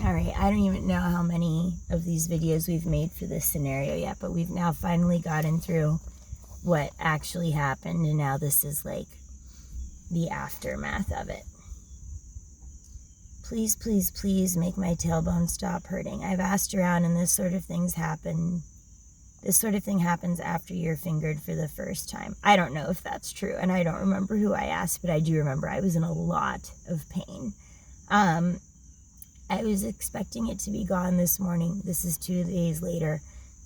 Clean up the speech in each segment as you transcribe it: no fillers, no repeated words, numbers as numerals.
All right, I don't even know how many of these videos we've made for this scenario yet, but we've now finally gotten through what actually happened, and now this is like the aftermath of it. Please, please, please make my tailbone stop hurting. I've asked around, and this sort of thing happens after you're fingered for the first time. I don't know if that's true, and I don't remember who I asked, but I do remember I was in a lot of pain. I was expecting it to be gone this morning. This is 2 days later,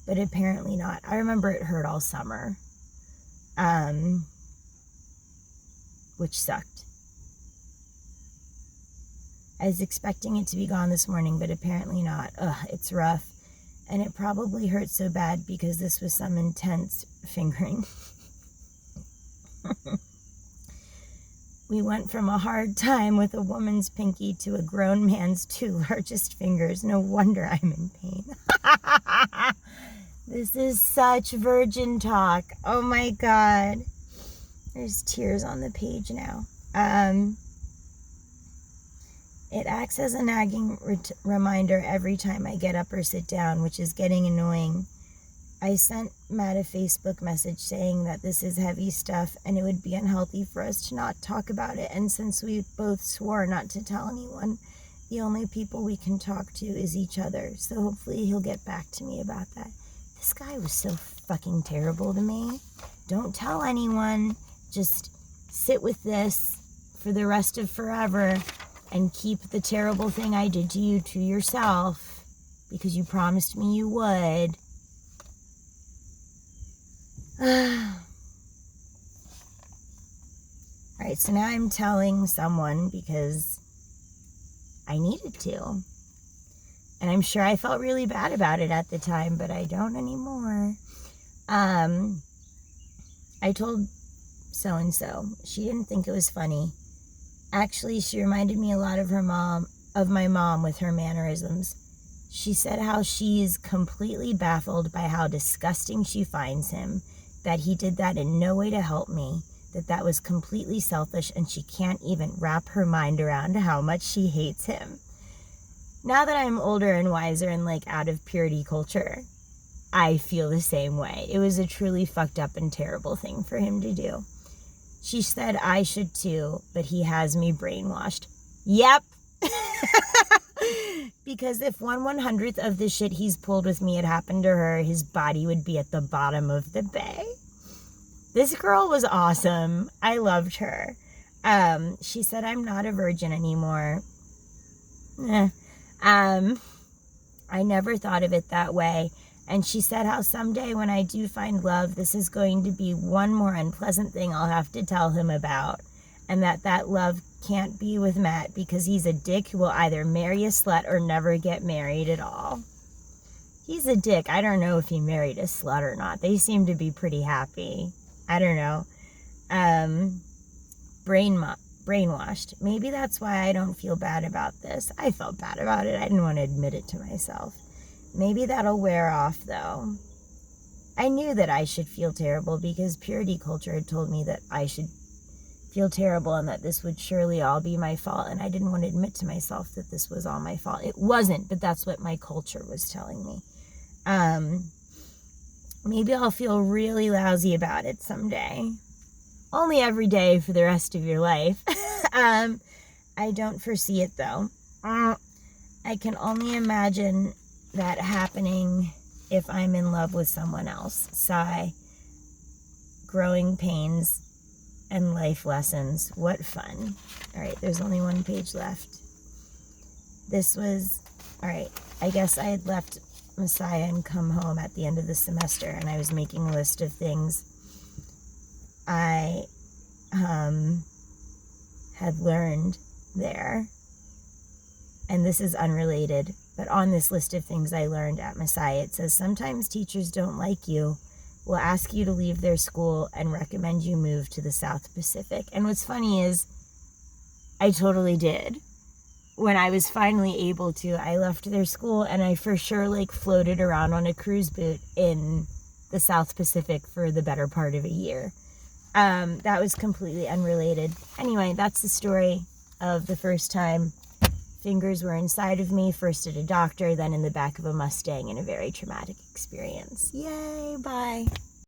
but apparently not. I remember it hurt all summer, which sucked. I was expecting it to be gone this morning, but apparently not. It's rough. And it probably hurt so bad because this was some intense fingering. We went from a hard time with a woman's pinky to a grown man's 2 largest fingers. No wonder I'm in pain. This is such virgin talk. Oh my God. There's tears on the page now. It acts as a nagging reminder every time I get up or sit down, which is getting annoying. I sent Matt a Facebook message saying that this is heavy stuff and it would be unhealthy for us to not talk about it. And since we both swore not to tell anyone, the only people we can talk to is each other. So hopefully he'll get back to me about that. This guy was so fucking terrible to me. Don't tell anyone. Just sit with this for the rest of forever and keep the terrible thing I did to you to yourself because you promised me you would. Alright, so now I'm telling someone because I needed to. And I'm sure I felt really bad about it at the time, but I don't anymore. I told so-and-so. She didn't think it was funny. Actually, she reminded me a lot of my mom with her mannerisms. She said how she is completely baffled by how disgusting she finds him, that he did that in no way to help me, that was completely selfish, and she can't even wrap her mind around how much she hates him. Now that I'm older and wiser and like out of purity culture, I feel the same way. It was a truly fucked up and terrible thing for him to do. She said I should too, but he has me brainwashed. Yep. Because if 1/100th of the shit he's pulled with me had happened to her, his body would be at the bottom of the bay. This girl was awesome. I loved her. She said I'm not a virgin anymore. I never thought of it that way. And she said how someday when I do find love, this is going to be one more unpleasant thing I'll have to tell him about. And that love can't be with Matt because he's a dick who will either marry a slut or never get married at all. He's a dick. I don't know if he married a slut or not. They seem to be pretty happy. I don't know. Brainwashed. Maybe that's why I don't feel bad about this. I felt bad about it. I didn't want to admit it to myself. Maybe that'll wear off, though. I knew that I should feel terrible because purity culture had told me that I should feel terrible and that this would surely all be my fault, and I didn't want to admit to myself that this was all my fault. It wasn't, but that's what my culture was telling me. Maybe I'll feel really lousy about it someday. Only every day for the rest of your life. I don't foresee it, though. I can only imagine that happening if I'm in love with someone else. Sigh. Growing pains and life lessons. What fun. All right, there's only one page left. All right, I guess I had left Messiah and come home at the end of the semester, and I was making a list of things I had learned there. And this is unrelated, but on this list of things I learned at Messiah, it says sometimes teachers don't like you, will ask you to leave their school and recommend you move to the South Pacific. And what's funny is I totally did. When I was finally able to, I left their school and I for sure floated around on a cruise boat in the South Pacific for the better part of a year. That was completely unrelated. Anyway, that's the story of the first time fingers were inside of me, first at a doctor, then in the back of a Mustang, in a very traumatic experience. Yay, bye.